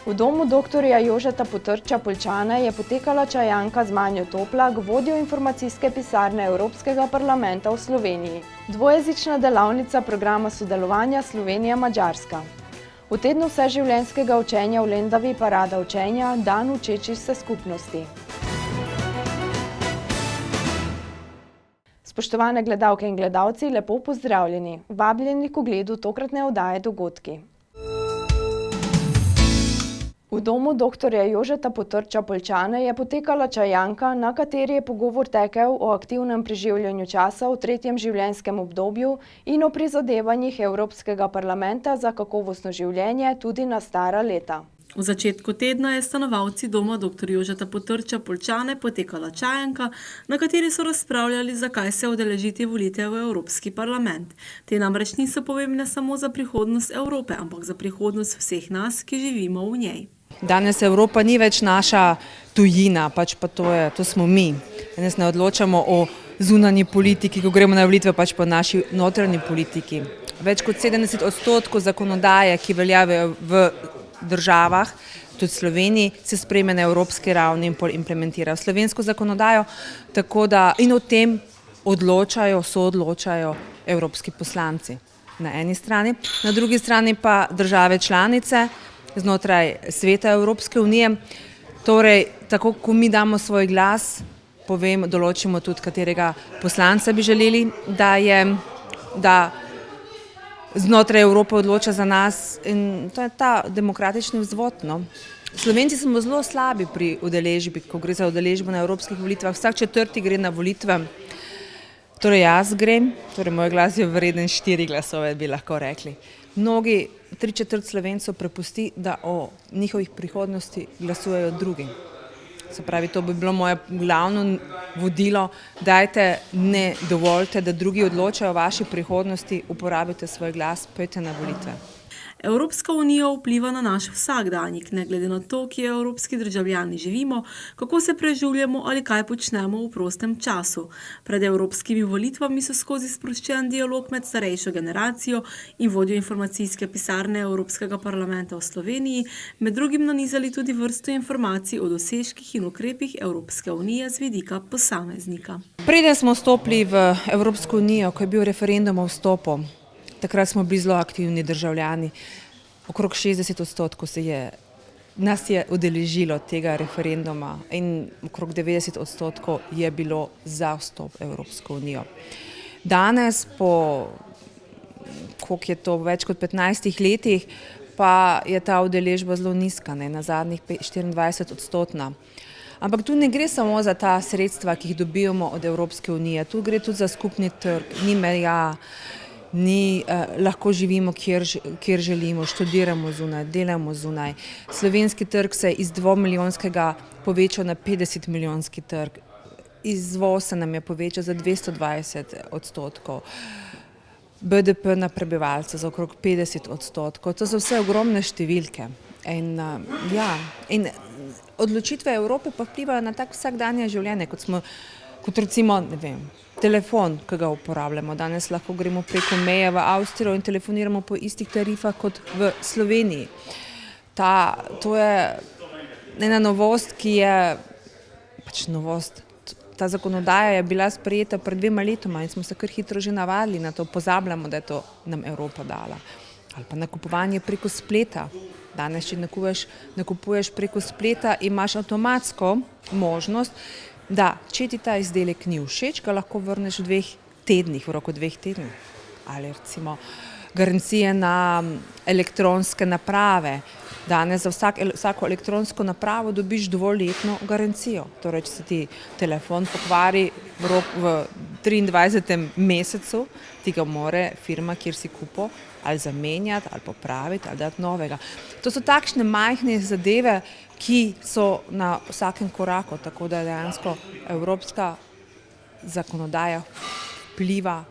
V domu doktorja Jožeta Potrča Poljčane je potekala čajanka z Manjo Toplak, vodjo informacijske pisarne Evropskega parlamenta v Sloveniji. Dvojezična delavnica programa sodelovanja Slovenija-Madžarska. V tednu vseživljenjskega učenja v Lendavi parada učenja, dan učeči se skupnosti. Spoštovane gledalke in gledalci, lepo pozdravljeni. Vabljeni k ogledu tokratne oddaje Dogodki. V domu doktorja Jožeta Potrča Poljčane je potekala čajanka, na kateri je pogovor tekel o aktivnem preživljanju časa v tretjem življenjskem obdobju in o prizadevanjih Evropskega parlamenta za kakovostno življenje tudi na stara leta. V začetku tedna je stanovalci doma dr. Jožeta Potrča Poljčane potekala čajanka, na kateri so razpravljali, zakaj se udeležiti volitev v Evropski parlament. Te namreč niso pomembne samo za prihodnost Evrope, ampak za prihodnost vseh nas, ki živimo v njej. Danes Evropa ni več naša tujina, pač pa to smo mi. Danes ne odločamo o zunanji politiki, ko gremo na volitve, pač pa naši notranji politiki. Več kot 70% zakonodaje, ki velja v državah, tudi Sloveniji, se sprejme na evropski ravni in implementira v slovensko zakonodajo, tako da in o tem soodločajo evropski poslanci na eni strani, na drugi strani pa države članice znotraj sveta Evropske unije. Torej, tako ko mi damo svoj glas, določimo tudi, katerega poslanca bi želeli, da znotraj Evrope odloča za nas, in to je ta demokratični vzvod. Slovenci smo zelo slabi pri udeležbi, ko gre za udeležbo na evropskih volitvah. Vsak četrti gre na volitve, torej jaz grem, torej moj glas je vreden 4 glasove, bi lahko rekli. Mnogi 3/4 Slovencev prepusti, da o njihovih prihodnosti glasujejo drugi. Se pravi, to bi bilo moje glavno vodilo, dajte, ne dovolite, da drugi odločajo o vaši prihodnosti, uporabite svoj glas, pojdite na volitve. Evropska unija vpliva na naš vsakdanjik, ne glede na to, kje evropski državljani živimo, kako se preživljamo ali kaj počnemo v prostem času. Pred evropskimi volitvami so skozi sproščen dialog med starejšo generacijo in vodjo informacijske pisarne Evropskega parlamenta v Sloveniji med drugim nanizali tudi vrsto informacij o dosežkih in ukrepih Evropske unije z vidika posameznika. Preden smo vstopili v Evropsko unijo, ko je bil referendum o vstopu, takrat smo bili zelo aktivni državljani. Okrog 60% nas je udeležilo tega referenduma in okrog 90% je bilo za vstop v Evropsko unijo. Danes, koliko je to, več kot 15 letih, pa je ta udeležba zelo nizka, na zadnjih 24%. Ampak tu ne gre samo za ta sredstva, ki jih dobivamo od Evropske unije, tu gre tudi za skupni trg, ni meja, lahko živimo, kjer želimo, študiramo zunaj, delamo zunaj. Slovenski trg se je iz 2-milijonskega povečal na 50-milijonski trg. Izvoz se nam je povečal za 220%. BDP na prebivalca za okrog 50%. To so vse ogromne številke. In odločitve Evrope pa vplivajo na tak vsakdanje življenje, kot recimo, telefon, ki ga uporabljamo. Danes lahko gremo preko meje v Avstrijo in telefoniramo po istih tarifah kot v Sloveniji. To je ena novost, ki je novost. Ta zakonodaja je bila sprejeta pred 2 letoma in smo se kar hitro že navadili na to, pozabljamo, da je to nam Evropa dala. Ali pa nakupovanje preko spleta. Danes, če nakupuješ preko spleta, imaš avtomatsko možnost, da če ti ta izdelek ni všeč, ga lahko vrneš v 2 tednih, v roku 2 tednov. Ali recimo garancije na elektronske naprave. Danes za vsako elektronsko napravo dobiš 2-letno garancijo. Torej, če se ti telefon pokvari v 23. mesecu, ti ga mora firma, kjer si kupil, ali zamenjati, ali popraviti, ali dati novega. To so takšne majhne zadeve, ki so na vsakem koraku, tako da dejansko evropska zakonodaja vpliva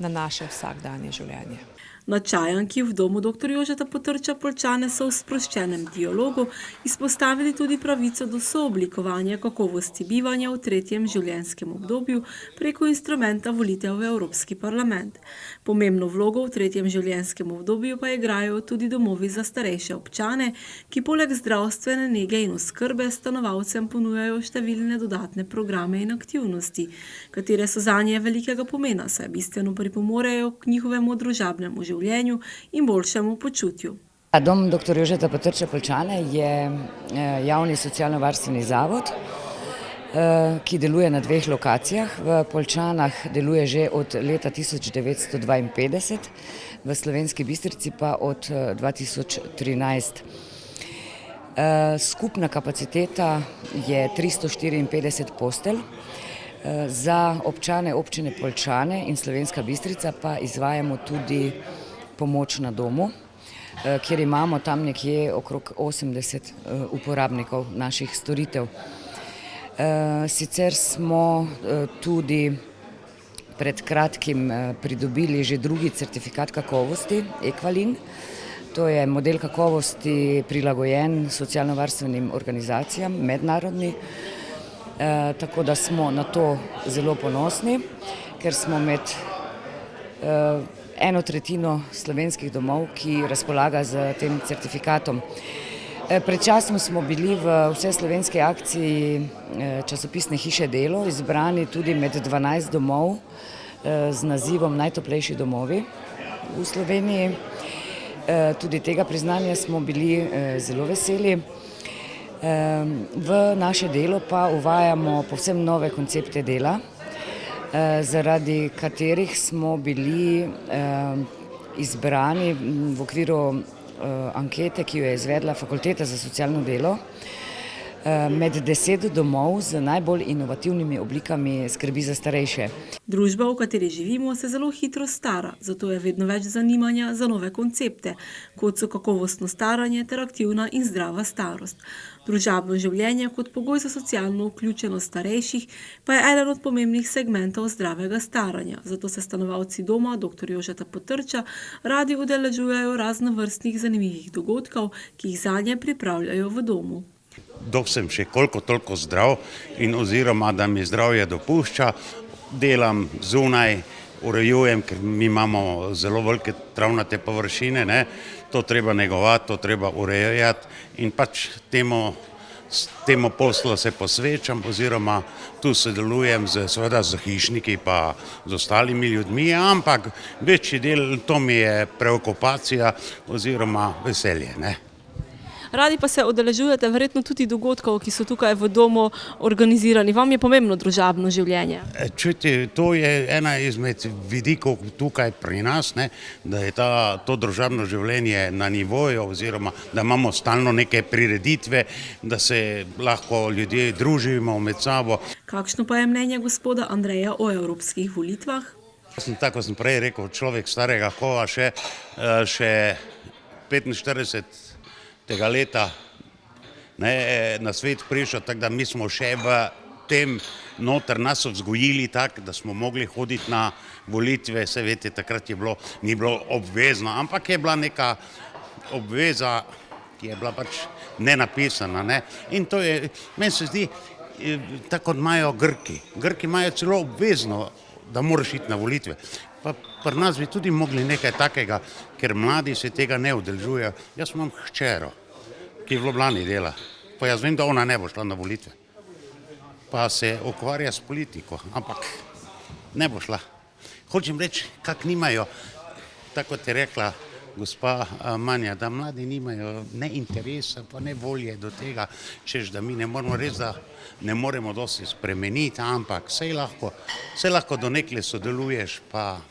na naše vsakdanje življenje. Na Čajanki v domu dr. Jožeta Potrča Poljčane so v sproščenem dialogu izpostavili tudi pravico do sooblikovanja kakovosti bivanja v tretjem življenjskem obdobju preko instrumenta volitev v Evropski parlament. Pomembno vlogo v tretjem življenjskem obdobju pa igrajo tudi domovi za starejše občane, ki poleg zdravstvene nege in oskrbe stanovalcem ponujajo številne dodatne programe in aktivnosti, katere so zanje velikega pomena, saj bistveno pripomorejo k njihovemu družabnemu življenju in boljšemu počutju. Dom dr. Jožeta Potrča Poljčane je javni socialno-varstveni zavod, ki deluje na 2 lokacijah. V Poljčanah deluje že od leta 1952, v Slovenski Bistrici pa od 2013. Skupna kapaciteta je 354 postelj. Za občane občine Poljčane in Slovenska Bistrica pa izvajamo tudi pomoč na domu, kjer imamo tam nekje okrog 80 uporabnikov naših storitev. Sicer smo tudi pred kratkim pridobili že drugi certifikat kakovosti, Equalin. To je model kakovosti prilagojen socialno-varstvenim organizacijam, mednarodni. Tako da smo na to zelo ponosni, ker smo med 1/3 slovenskih domov, ki razpolaga z tem certifikatom. Pred časom smo bili v vseslovenski akciji časopisne hiše Delo izbrani tudi med 12 domov z nazivom Najtoplejši domovi v Sloveniji. Tudi tega priznanja smo bili zelo veseli. V naše delo pa uvajamo povsem nove koncepte dela, zaradi katerih smo bili izbrani v okviru ankete, ki jo je izvedla Fakulteta za socialno delo, med 10 domov z najbolj inovativnimi oblikami skrbi za starejše. Družba, v kateri živimo, se zelo hitro stara, zato je vedno več zanimanja za nove koncepte, kot so kakovostno staranje ter aktivna in zdrava starost. Družabno življenje kot pogoj za socialno vključenost starejših pa je eden od pomembnih segmentov zdravega staranja, zato se stanovalci doma dr. Jožeta Potrča radi udeležujejo raznovrstnih zanimivih dogodkov, ki jih zanje pripravljajo v domu. Dok sem še koliko toliko zdrav in oziroma, da mi zdravje dopušča, delam zunaj, urejujem, ker mi imamo zelo velike travnate površine, ne? To treba negovati, to treba urejati in pač temu poslu se posvečam oziroma tu sodelujem seveda z hišniki pa z ostalimi ljudmi, ampak večji del to mi je preokupacija oziroma veselje, ne? Radi pa se udeležujete verjetno tudi dogodkov, ki so tukaj v domu organizirani. Vam je pomembno družabno življenje? Čujte, to je ena izmed vidikov tukaj pri nas, ne, da je to družabno življenje na nivoju oziroma da imamo stalno neke prireditve, da se lahko ljudje družimo med sabo. Kakšno pa je mnenje gospoda Andreja o evropskih volitvah? Tako sem prej rekel, človek starega kova še 45 tega leta na svet prišel, tako da mi smo še v tem noter nas vzgojili tako, da smo mogli hoditi na volitve, se veste, takrat ni bilo obvezno, ampak je bila neka obveza, ki je bila pač nenapisana, ne? In to je, meni se zdi, tako imajo Grki. Grki imajo celo obvezno, da moraš iti na volitve. Pa pri nas bi tudi mogli nekaj takega, ker mladi se tega ne udeležujejo. Jaz imam hčero, ki v Ljubljani dela, pa jaz vem, da ona ne bo šla na volitve. Pa se ukvarja s politiko, ampak ne bo šla. Hočem reči, kak nimajo, tako kot je rekla gospa Manja, da mladi nimajo ne interesa, pa ne volje do tega, češ da mi ne moramo res, da ne moremo dosti spremeniti, ampak saj lahko do nekle sodeluješ, pa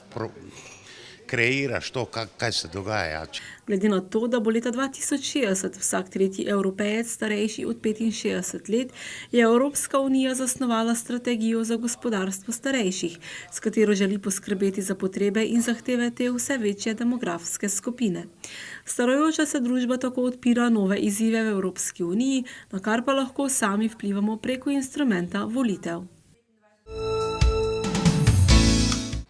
kreiraš to, kaj se dogaja. Glede na to, da bo leta 2060 vsak tretji Evropejec starejši od 65 let, je Evropska unija zasnovala strategijo za gospodarstvo starejših, s katero želi poskrbeti za potrebe in zahteve te vse večje demografske skupine. Starajoča se družba tako odpira nove izzive v Evropski uniji, na kar pa lahko sami vplivamo preko instrumenta volitev.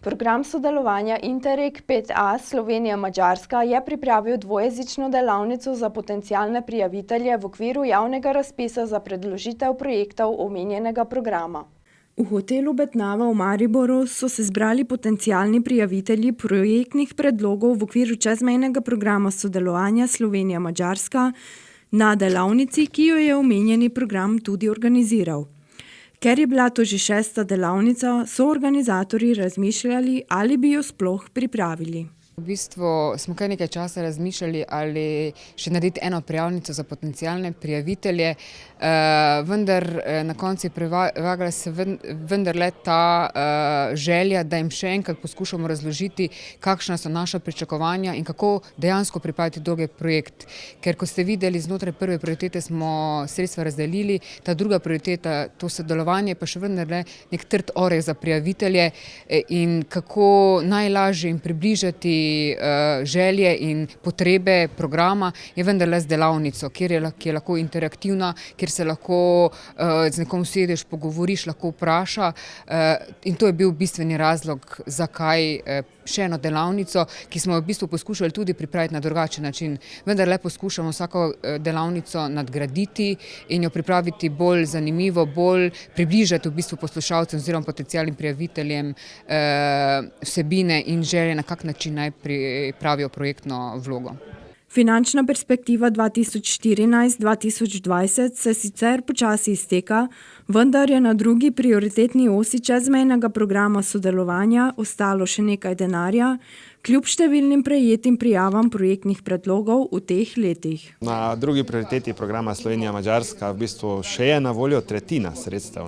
Program sodelovanja Interreg 5A Slovenija-Madžarska je pripravil dvojezično delavnico za potencialne prijavitelje v okviru javnega razpisa za predložitev projektov omenjenega programa. V hotelu Betnava v Mariboru so se zbrali potencialni prijavitelji projektnih predlogov v okviru čezmejnega programa sodelovanja Slovenija-Madžarska na delavnici, ki jo je omenjeni program tudi organiziral. Ker je bila to že 6. delavnica, so organizatorji razmišljali, ali bi jo sploh pripravili. V bistvu smo kar nekaj časa razmišljali, ali še narediti eno prijavnico za potencialne prijavitelje, vendar na koncu je prevagala se vendarle ta želja, da jim še enkrat poskušamo razložiti, kakšna so naša pričakovanja in kako dejansko pripraviti dolgi projekt. Ker ko ste videli, znotraj prve prioritete smo sredstva razdelili, ta druga prioriteta, to sodelovanje, pa še vendarle nek trd oreh za prijavitelje in kako najlažje jim približati želje in potrebe programa je vendarle z delavnico, ki je lahko interaktivna, kjer se lahko z nekom sedeš, pogovoriš, lahko vpraša in to je bil bistveni razlog, zakaj še eno delavnico, ki smo v bistvu poskušali tudi pripraviti na drugačen način. Vendarle poskušamo vsako delavnico nadgraditi in jo pripraviti bolj zanimivo, bolj približati v bistvu poslušalcem oziroma potencialnim prijaviteljem vsebine in želje, na kak način naj pripravijo projektno vlogo. Finančna perspektiva 2014-2020 se sicer počasi izteka, vendar je na drugi prioritetni osi čezmejnega programa sodelovanja ostalo še nekaj denarja, kljub številnim prejetim prijavam projektnih predlogov v teh letih. Na drugi prioriteti programa Slovenija-Madžarska v bistvu še je na voljo tretjina sredstev.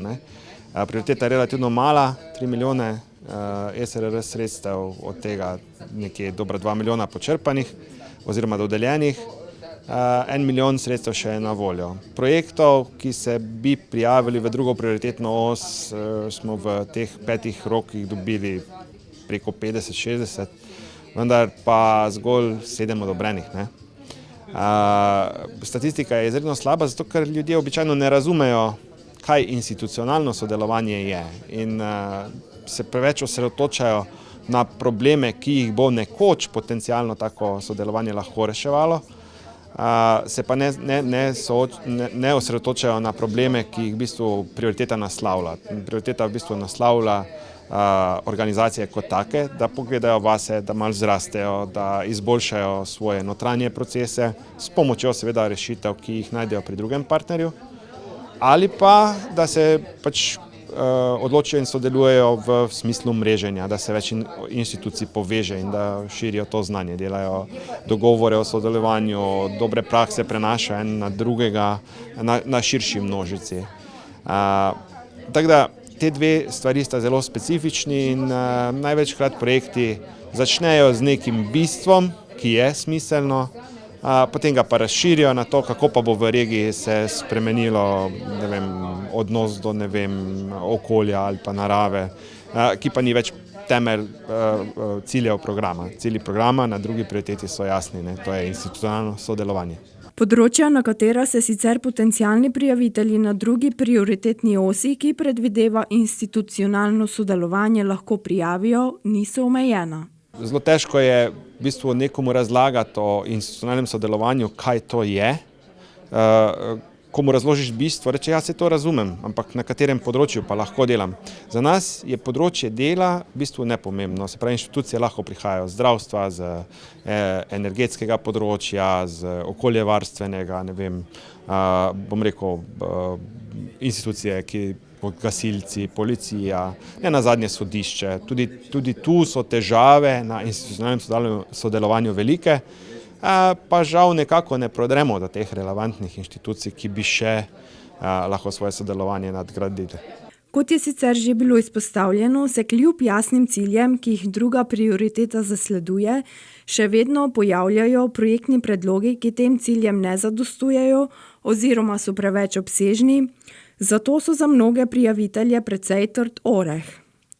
Prioriteta je relativno mala, 3 milijone SRR sredstev, od tega nekje dobra 2 milijona počrpanih oziroma dodeljenih, 1 milijon sredstev še je na voljo. Projektov, ki se bi prijavili v drugo prioritetno os, smo v teh 5 rokih dobili preko 50-60, vendar pa zgolj 7 odobrenih. Statistika je izredno slaba, zato ker ljudje običajno ne razumejo, kaj institucionalno sodelovanje je in se preveč osredotočajo na probleme, ki jih bo nekoč potencialno tako sodelovanje lahko reševalo, se pa ne osredotočajo na probleme, ki jih v bistvu prioriteta naslavlja. Prioriteta v bistvu naslavlja organizacije kot take, da pogledajo vase, da malo zrastejo, da izboljšajo svoje notranje procese s pomočjo seveda rešitev, ki jih najdejo pri drugem partnerju, ali pa da se pač odločijo in sodelujejo v smislu mreženja, da se več institucij poveže in da širijo to znanje, delajo dogovore o sodelovanju, dobre prakse prenašajo en na drugega, na širši množici. Tako da te dve stvari sta zelo specifični in največkrat projekti začnejo z nekim bistvom, ki je smiselno, potem ga pa razširijo na to, kako pa bo v regiji se spremenilo, ne vem, odnos do, ne vem, okolja ali pa narave, ki pa ni več temelj ciljev programa. Cilji programa na drugi prioriteti so jasni, to je institucionalno sodelovanje. Področja, na katera se sicer potencialni prijavitelji na drugi prioritetni osi, ki predvideva institucionalno sodelovanje, lahko prijavijo, niso omejena. Zelo težko je v bistvu nekomu razlagati o institucionalnem sodelovanju, kaj to je. Komu razložiš bistvo, reče, ja, se to razumem, ampak na katerem področju pa lahko delam. Za nas je področje dela v bistvu nepomembno. Se pravi, inštitucije lahko prihajajo z zdravstva, z energetskega področja, z okoljevarstvenega, ne vem, bom rekel, institucije, gasilci, policija, ne nazadnje sodišče. Tudi tu so težave na institucionalnem sodelovanju velike, pa žal nekako ne prodremo do teh relevantnih inštitucij, ki bi še lahko svoje sodelovanje nadgradili. Kot je sicer že bilo izpostavljeno, se kljub jasnim ciljem, ki jih druga prioriteta zasleduje, še vedno pojavljajo projektni predlogi, ki tem ciljem ne zadostujejo oziroma so preveč obsežni, zato so za mnoge prijavitelje precej trd oreh.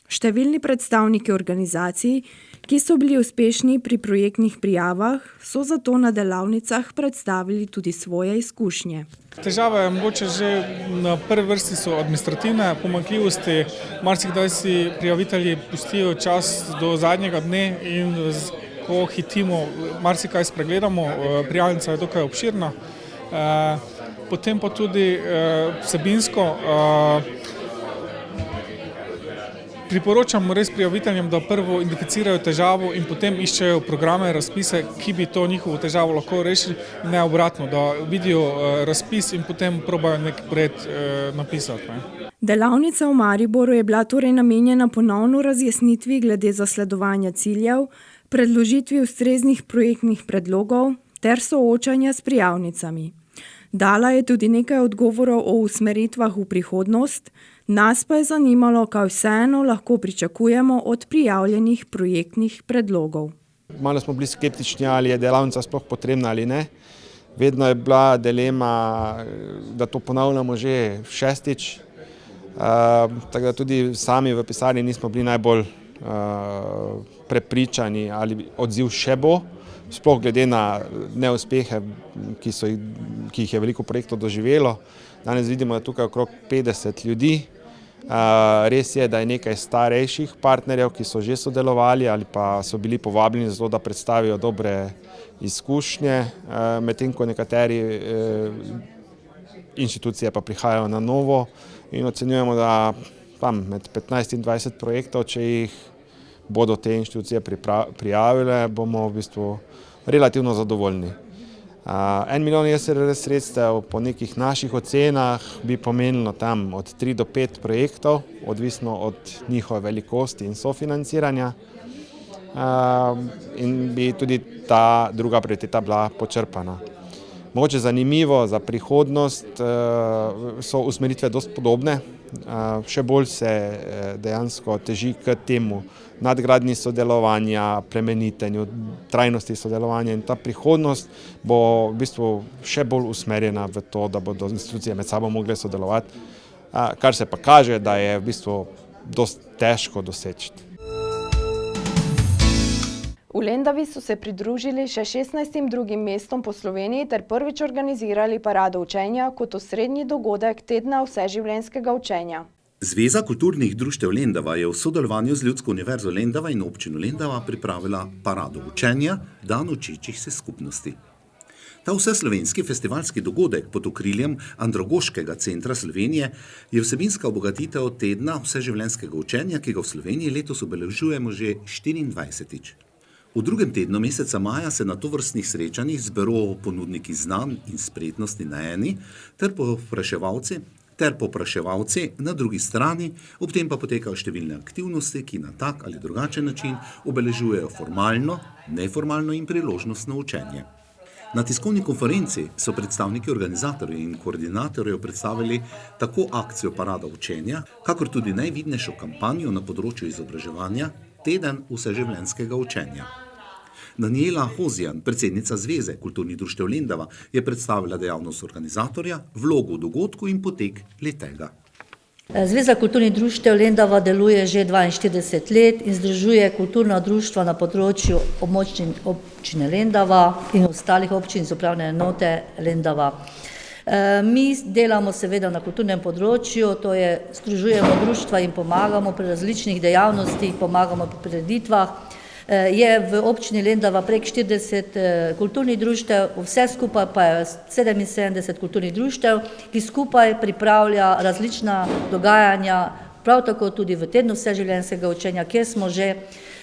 Številni predstavniki organizacij, ki so bili uspešni pri projektnih prijavah, so zato na delavnicah predstavili tudi svoje izkušnje. Težave mogoče že na prvi vrsti so administrativne pomanjkljivosti. Marsikdaj si prijavitelji pustijo čas do zadnjega dne in ko hitimo, marsikaj spregledamo, prijavnica je dokaj obširna. Potem pa tudi vsebinsko priporočam res prijaviteljem, da prvo identificirajo težavo in potem iščejo programe, razpise, ki bi to njihovo težavo lahko rešili, ne obratno, da vidijo razpis in potem probajo nek projekt napisati. Delavnica v Mariboru je bila torej namenjena ponovno razjasnitvi glede zasledovanja ciljev, predložitvi ustreznih projektnih predlogov ter soočanja s prijavnicami. Dala je tudi nekaj odgovorov o usmeritvah v prihodnost, nas pa je zanimalo, kaj vseeno lahko pričakujemo od prijavljenih projektnih predlogov. Malo smo bili skeptični, ali je delavnica sploh potrebna ali ne. Vedno je bila dilema, da to ponavljamo že šestič, tako da tudi sami v pisarni nismo bili najbolj prepričani, ali odziv še bo. Sploh glede na neuspehe, ki jih je veliko projektov doživelo. Danes vidimo, da je tukaj okrog 50 ljudi. Res je, da je nekaj starejših partnerjev, ki so že sodelovali ali pa so bili povabljeni za to, da predstavijo dobre izkušnje, medtem ko nekateri inštitucije pa prihajajo na novo in ocenjujemo, da tam med 15 in 20 projektov, če jih bodo te inštitucije prijavile, bomo v bistvu relativno zadovoljni. 1 milijon SRR sredstev po nekih naših ocenah bi pomenilo tam od 3 do 5 projektov, odvisno od njihove velikosti in sofinanciranja, in bi tudi ta druga prioriteta bila počrpana. Mogoče zanimivo za prihodnost so usmeritve dosti podobne, še bolj se dejansko teži k temu nadgradnji sodelovanja, plemenitenju, trajnosti sodelovanja, in ta prihodnost bo v bistvu še bolj usmerjena v to, da bodo institucije med sabo mogle sodelovati, kar se pa kaže, da je v bistvu dosti težko doseči. V Lendavi so se pridružili še 16 drugim mestom po Sloveniji ter prvič organizirali parado učenja kot osrednji dogodek tedna vseživljenjskega učenja. Zveza kulturnih društev Lendava je v sodelovanju z Ljudsko univerzo Lendava in občino Lendava pripravila parado učenja, dan učečih se skupnosti. Ta vseslovenski festivalski dogodek pod okriljem Andragoškega centra Slovenije je vsebinska obogatitev tedna vseživljenjskega učenja, ki ga v Sloveniji letos obeležujemo že 24. V drugem tednu meseca maja se na tovrstnih srečanjih zberejo ponudniki znanj in spretnosti na eni ter povpraševalci na drugi strani, ob tem pa potekajo številne aktivnosti, ki na tak ali drugačen način obeležujejo formalno, neformalno in priložnostno učenje. Na tiskovni konferenci so predstavniki organizatorjev in koordinatorjev predstavili tako akcijo Parada učenja, kakor tudi najvidnejšo kampanjo na področju izobraževanja Teden vseživljenjskega učenja. Daniela Hozjan, predsednica Zveze kulturnih društev Lendava, je predstavila dejavnost organizatorja, vlogo v dogodku in potek le-tega. Zveza kulturnih društev Lendava deluje že 42 let in združuje kulturna društva na področju občine Lendava in ostalih občin iz upravne enote Lendava. Mi delamo seveda na kulturnem področju, to je združujemo društva in pomagamo pri različnih dejavnostih, pomagamo pri prireditvah. Je v občini Lendava prek 40 kulturnih društev, vse skupaj pa je 77 kulturnih društev, ki skupaj pripravlja različna dogajanja, prav tako tudi v tednu vseživljenjskega učenja, kjer smo že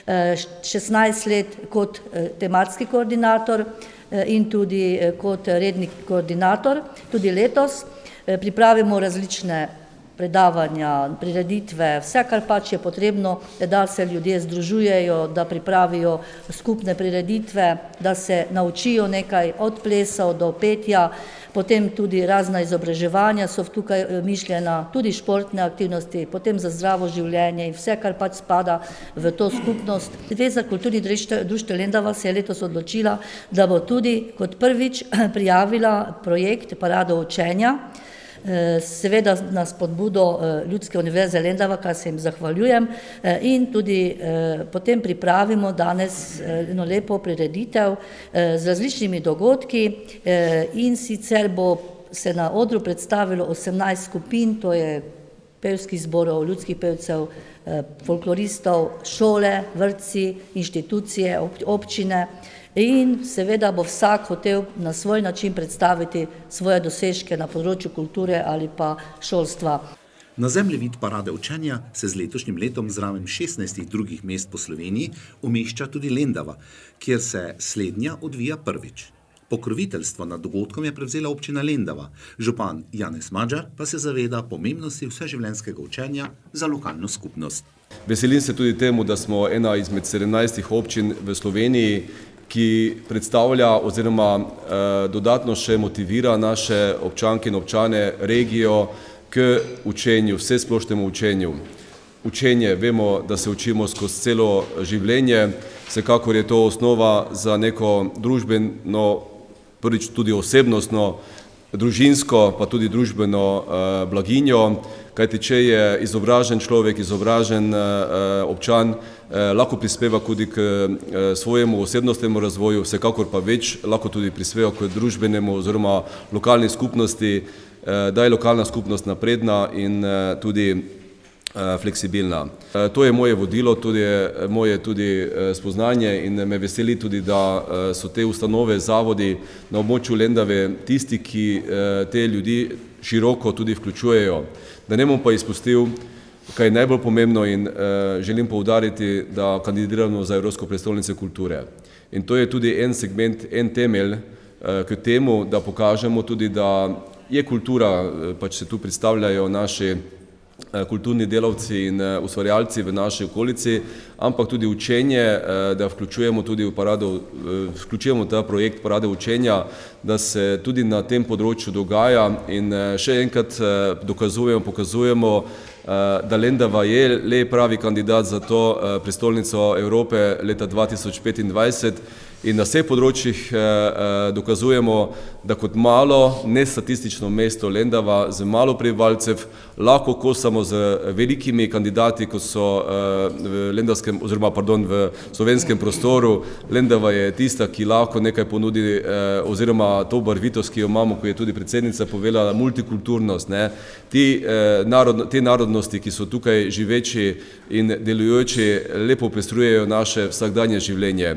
16 let kot tematski koordinator in tudi kot redni koordinator. Tudi letos pripravimo različne predavanja, prireditve, vse, kar pač je potrebno, da se ljudje združujejo, da pripravijo skupne prireditve, da se naučijo nekaj od plesov do petja, potem tudi razna izobraževanja so tukaj mišljena, tudi športne aktivnosti, potem za zdravo življenje in vse, kar pač spada v to skupnost. Zveza kulturnih društev Lendava se je letos odločila, da bo tudi kot prvič prijavila projekt Parado učenja. seveda na spodbudo Ljudske univerze Lendava, kar se jim zahvaljujem, in tudi potem pripravimo danes eno lepo prireditev z različnimi dogodki in sicer bo se na odru predstavilo 18 skupin, to je pevskih zborov, ljudskih pevcev, folkloristov, šole, vrtci, inštitucije, občine in seveda bo vsak hotel na svoj način predstaviti svoje dosežke na področju kulture ali pa šolstva. Na zemljevid parade učenja se z letošnjim letom zraven 16 drugih mest po Sloveniji umešča tudi Lendava, kjer se slednja odvija prvič. Pokroviteljstvo nad dogodkom je prevzela občina Lendava. Župan Janez Madžar pa se zaveda pomembnosti vseživljenjskega učenja za lokalno skupnost. Veselim se tudi temu, da smo ena izmed 17 občin v Sloveniji, ki predstavlja oziroma dodatno še motivira naše občanke in občane regijo k učenju, vsesplošnemu učenju. Učenje, vemo, da se učimo skozi celo življenje, vsekakor je to osnova za neko družbeno, prvič tudi osebnostno, družinsko, pa tudi družbeno blaginjo, kajti če je izobražen človek, izobražen občan, lahko prispeva tudi k svojemu osebnostnemu razvoju, vsekakor pa več lahko tudi prispeva k družbenemu oziroma lokalni skupnosti, da je lokalna skupnost napredna in tudi fleksibilna. To je moje vodilo, moje tudi spoznanje in me veseli tudi, da so te ustanove, zavodi na območju Lendave tisti, ki te ljudi široko tudi vključujejo. Da ne bom pa izpustil, kaj je najbolj pomembno in želim poudariti, da kandidiramo za Evropsko prestolnico kulture. In to je tudi en segment, en temelj k temu, da pokažemo tudi, da je kultura, pač se tu predstavljajo naši kulturni delavci in ustvarjalci v naši okolici, ampak tudi učenje, da vključujemo tudi v parado, vključujemo ta projekt parade učenja, da se tudi na tem področju dogaja in še enkrat pokazujemo, da Lendava je le pravi kandidat za to prestolnico Evrope leta 2025 in na vseh področjih dokazujemo, da kot malo, nestatistično mesto Lendava z malo prebivalcev lahko kosamo z velikimi kandidati, kot so v slovenskem prostoru. Lendava je tista, ki lahko nekaj ponudi oziroma to barvitost, ki jo imamo, ko je tudi predsednica povedala, multikulturnost. Te narodnosti, ki so tukaj živeči in delujoči, lepo pestrujejo naše vsakdanje življenje.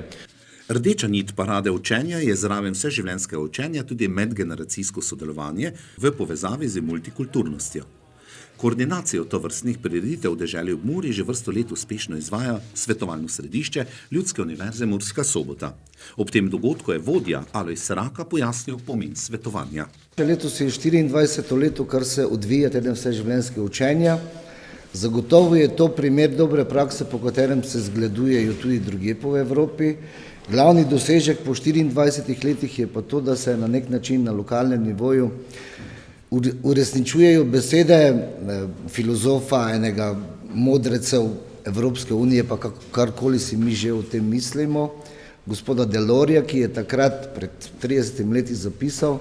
Rdeča nit parade učenja je zraven vseživljenjskega učenja tudi medgeneracijsko sodelovanje v povezavi z multikulturnostjo. Koordinacijo tovrstnih prireditev v deželi ob Muri že vrsto let uspešno izvaja svetovalno središče Ljudske univerze Murska Sobota. Ob tem dogodku je vodja Alojz Raka pojasnil pomen svetovanja. Letos je 24. leto, kar se odvija teden vseživljenjskega učenja. Zagotovo je to primer dobre prakse, po katerem se zgledujejo tudi drugje po Evropi. Glavni dosežek po 24 letih je pa to, da se na nek način na lokalnem nivoju uresničujejo besede filozofa, enega modrecev Evropske unije, pa karkoli si mi že o tem mislimo, gospoda Delorja, ki je takrat pred 30 leti zapisal,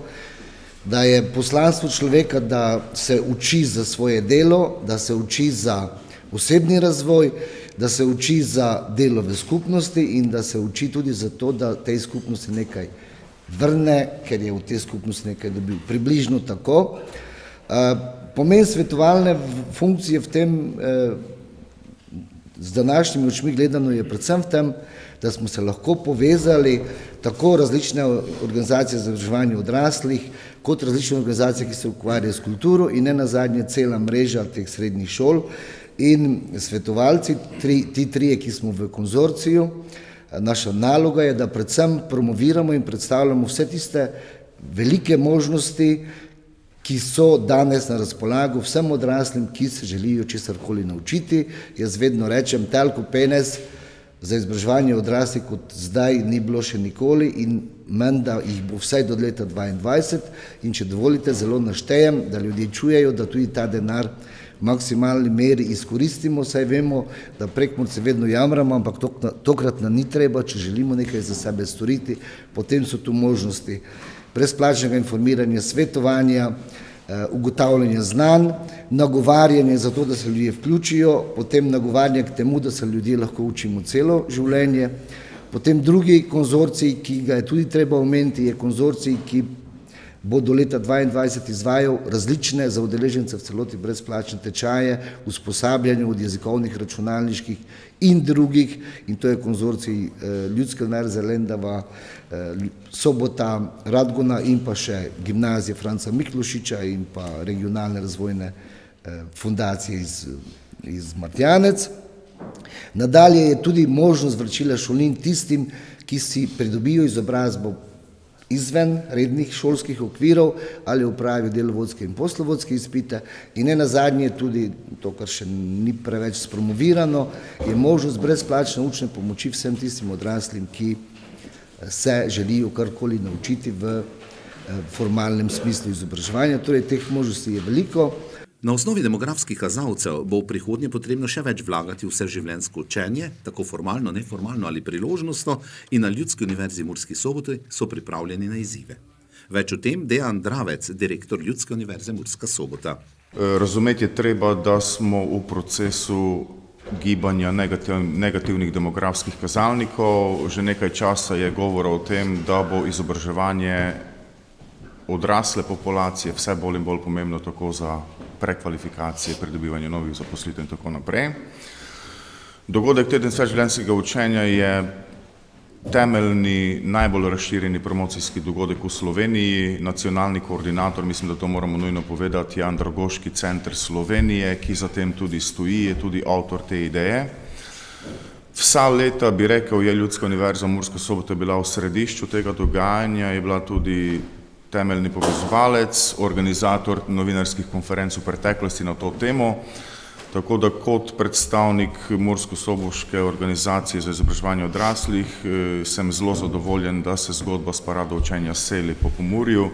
da je poslanstvo človeka, da se uči za svoje delo, da se uči za osebni razvoj, da se uči za delo v skupnosti in da se uči tudi za to, da tej skupnosti nekaj vrne, ker je v tej skupnosti nekaj dobil. Približno tako. Pomen svetovalne funkcije v tem, z današnjimi očmi gledano, je predvsem v tem, da smo se lahko povezali tako različne organizacije za izobraževanje odraslih, kot različne organizacije, ki se ukvarjajo s kulturo in ne nazadnje cela mreža teh srednjih šol in svetovalci, ti trije, ki smo v konzorciju. Naša naloga je, da predvsem promoviramo in predstavljamo vse tiste velike možnosti, ki so danes na razpolago vsem odraslim, ki se želijo česarkoli naučiti. Jaz vedno rečem, telko penez za izobraževanje odraslih kot zdaj ni bilo še nikoli in menda jih bo vsaj do leta 2022 in če dovolite, zelo naštejem, da ljudje čujejo, da tudi ta denar v maksimalni meri izkoristimo, saj vemo, da Prekmurci vedno jamramo, ampak tokrat nam ni treba, če želimo nekaj za sebe storiti, potem so tu možnosti brezplačnega informiranja, svetovanja, ugotavljanje znanj, nagovarjanje za to, da se ljudje vključijo, potem nagovarjanje k temu, da se ljudje lahko učimo celo življenje. Potem drugi konzorcij, ki ga je tudi treba omeniti, je konzorcij, ki bo do leta 2022 izvajal različne za udeležence v celoti brezplačne tečaje, usposabljanje od jezikovnih, računalniških in drugih, in to je konzorcij Ljudske univerze Lendava, Sobota, Radgona in pa še gimnazije Franca Miklošiča in pa regionalne razvojne fundacije iz Martjanec. Nadalje je tudi možnost vračila šolnin tistim, ki si pridobijo izobrazbo izven rednih šolskih okvirov ali upravijo delovodske in poslovodske izpite, in ne nazadnje tudi to, kar še ni preveč spromovirano, je možnost brezplačne učne pomoči vsem tistim odraslim, ki se želijo karkoli naučiti v formalnem smislu izobraževanja. Torej, teh možnosti je veliko. Na osnovi demografskih kazalcev bo v prihodnje potrebno še več vlagati v vseživljenjsko učenje, tako formalno, neformalno ali priložnostno, in na Ljudski univerzi Murski Soboti so pripravljeni na izzive. Več o tem Dejan Dravec, direktor Ljudske univerze Murska Sobota. Razumeti je treba, da smo v procesu gibanja negativnih demografskih kazalnikov. Že nekaj časa je govora o tem, da bo izobraževanje odrasle populacije vse bolj in bolj pomembno tako za prekvalifikacije, pridobivanje novih zaposlitev in tako naprej. Dogodek Teden vseživljenjskega učenja je temeljni, najbolj razširjeni promocijski dogodek v Sloveniji. Nacionalni koordinator, mislim, da to moramo nujno povedati, je Andragoški center Slovenije, ki za tem tudi stoji, je tudi avtor te ideje. Vsa leta, bi rekel, je Ljudska univerza Murska Sobota bila v središču tega dogajanja, je bila tudi temeljni povezovalec, organizator novinarskih konferenc v preteklosti na to temo, tako da kot predstavnik Mursko-Soboške organizacije za izobraževanje odraslih sem zelo zadovoljen, da se zgodba s parado učenja seli po Pomurju.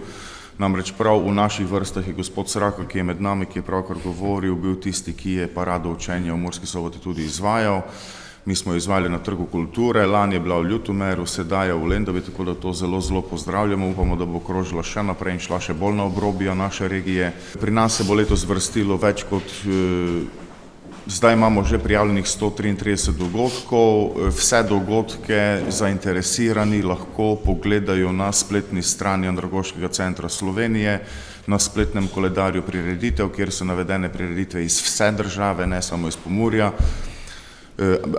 Namreč prav v naših vrstah je gospod Sraka, ki je med nami, ki je pravkar govoril, bil tisti, ki je parado učenja v Murski Soboti tudi izvajal. Mi smo jo izvajali na Trgu kulture, lani je bila v Ljutomeru, sedaj je v Lendavi, tako da to zelo, zelo pozdravljamo. Upamo, da bo krožila še naprej in šla še bolj na obrobja naše regije. Pri nas se bo letos vrstilo več kot, zdaj imamo že prijavljenih 133 dogodkov. Vse dogodke zainteresirani lahko pogledajo na spletni strani Andragoškega centra Slovenije, na spletnem koledarju prireditev, kjer so navedene prireditve iz vse države, ne samo iz Pomurja,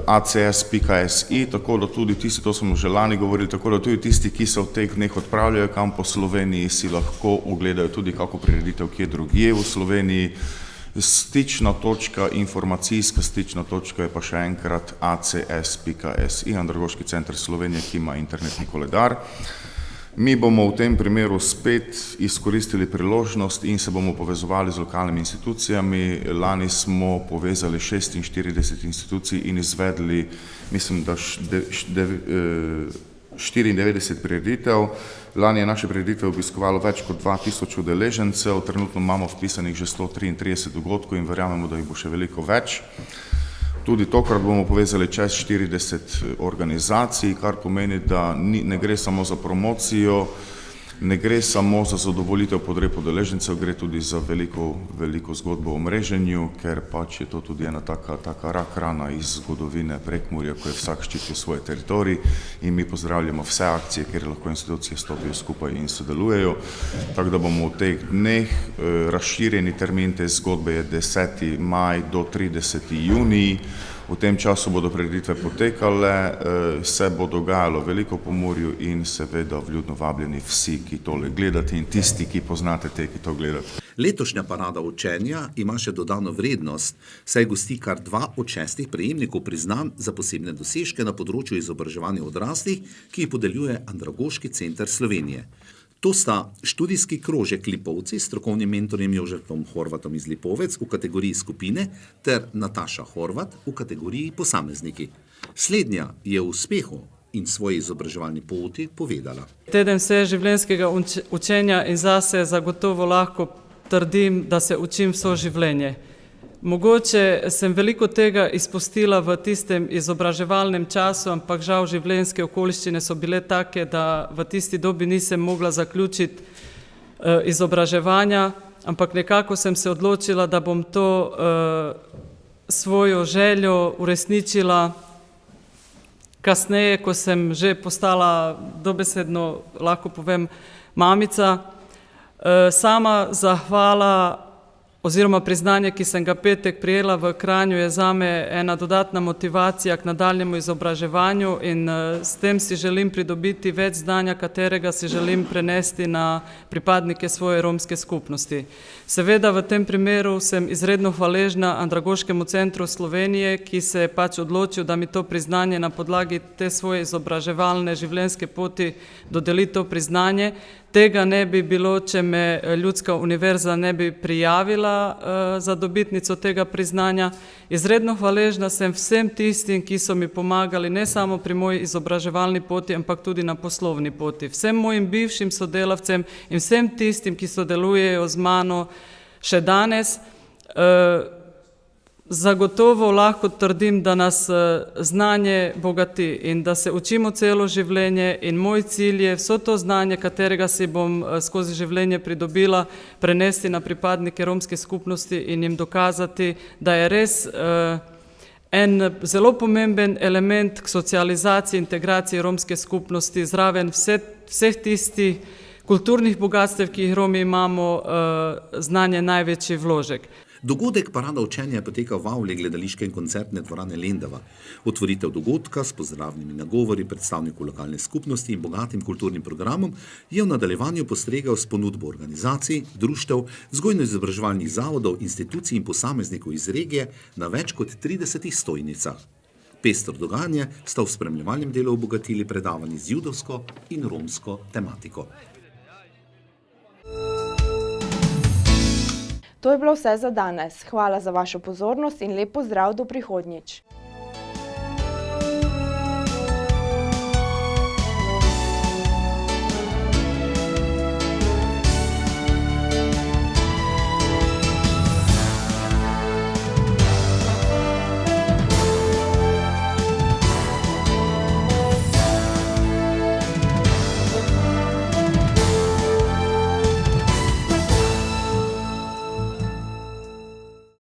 acs.si, tako da tudi tisti, to smo že lani govorili, tako da tudi tisti, ki se v teh dneh odpravljajo kam po Sloveniji, si lahko ogledajo tudi kako prireditev kje drugje v Sloveniji. Stična točka, informacijska stična točka je pa še enkrat acs.si, Andragoški center Slovenije, ki ima internetni koledar. Mi bomo v tem primeru spet izkoristili priložnost in se bomo povezovali z lokalnimi institucijami. Lani smo povezali 46 institucij in izvedli, mislim, da 94 prireditev. Lani je naše prireditve obiskovalo več kot 2000 udeležencev, trenutno imamo vpisanih že 133 dogodkov in verjamemo, da jih bo še veliko več. Tudi tokrat bomo povezali čez 40 organizacij, kar pomeni, da ne gre samo za promocijo, ne gre samo za zadovoljitev potreb udeležencev, gre tudi za veliko zgodbo o mreženju, ker pač je to tudi ena taka rak rana iz zgodovine Prekmurja, ko je vsak ščitil svoj teritorij, in mi pozdravljamo vse akcije, kjer lahko institucije stopijo skupaj in sodelujejo. Tako da bomo v teh dneh, razširjeni termin te zgodbe je 10. maj do 30. junij. V tem času bodo prireditve potekale, se bo dogajalo veliko po Pomurju in seveda vljudno vabljeni vsi, ki tole gledate, in tisti, ki poznate te, ki to gledate. Letošnja parada učenja ima še dodano vrednost, saj gosti kar 2 od 6 prejemnikov priznanj za posebne dosežke na področju izobraževanja odraslih, ki jih podeljuje Andragoški center Slovenije. To sta študijski krožek Lipovci s strokovnim mentorjem Jožefom Horvatom iz Lipovec v kategoriji skupine ter Nataša Horvat v kategoriji posamezniki. Slednja je v uspehu in svoji izobraževalni poti povedala. Teden vseživljenjskega učenja in zase zagotovo lahko trdim, da se učim vso življenje. Mogoče sem veliko tega izpustila v tistem izobraževalnem času, ampak žal življenjske okoliščine so bile take, da v tisti dobi nisem mogla zaključiti izobraževanja. ampak nekako sem se odločila, da bom to svojo željo uresničila kasneje, ko sem že postala dobesedno, lahko povem, mamica. Sama zahvala oziroma priznanje, ki sem ga petek prijela v Kranju, je zame ena dodatna motivacija k nadaljnjemu izobraževanju in s tem si želim pridobiti več znanja, katerega si želim prenesti na pripadnike svoje romske skupnosti. Seveda v tem primeru sem izredno hvaležna Andragoškemu centru Slovenije, ki se je pač odločil, da mi to priznanje na podlagi te svoje izobraževalne življenjske poti dodeli to priznanje. Tega ne bi bilo, če me Ljudska univerza ne bi prijavila za dobitnico tega priznanja. Izredno hvaležna sem vsem tistim, ki so mi pomagali ne samo pri moji izobraževalni poti, ampak tudi na poslovni poti. Vsem mojim bivšim sodelavcem in vsem tistim, ki sodelujejo z mano še danes. Zagotovo lahko trdim, da nas znanje bogati in da se učimo celo življenje in moj cilj je vso to znanje, katerega si bom skozi življenje pridobila, prenesti na pripadnike romske skupnosti in jim dokazati, da je res en zelo pomemben element k socializaciji, integraciji romske skupnosti, zraven vseh tistih kulturnih bogatstev, ki jih Romi imamo, znanje največji vložek. Dogodek Parada učenja je potekal v avli gledališke in koncertne dvorane Lendava. Otvoritev dogodka s pozdravnimi nagovori predstavnikov lokalne skupnosti in bogatim kulturnim programom je v nadaljevanju postregel s ponudbo organizacij, društev, vzgojno-izobraževalnih zavodov, institucij in posameznikov iz regije na več kot 30 stojnicah. Pestro dogajanje sta v spremljevalnem delu obogatili predavanji z judovsko in romsko tematiko. To je bilo vse za danes. Hvala za vašo pozornost in lep pozdrav do prihodnjič.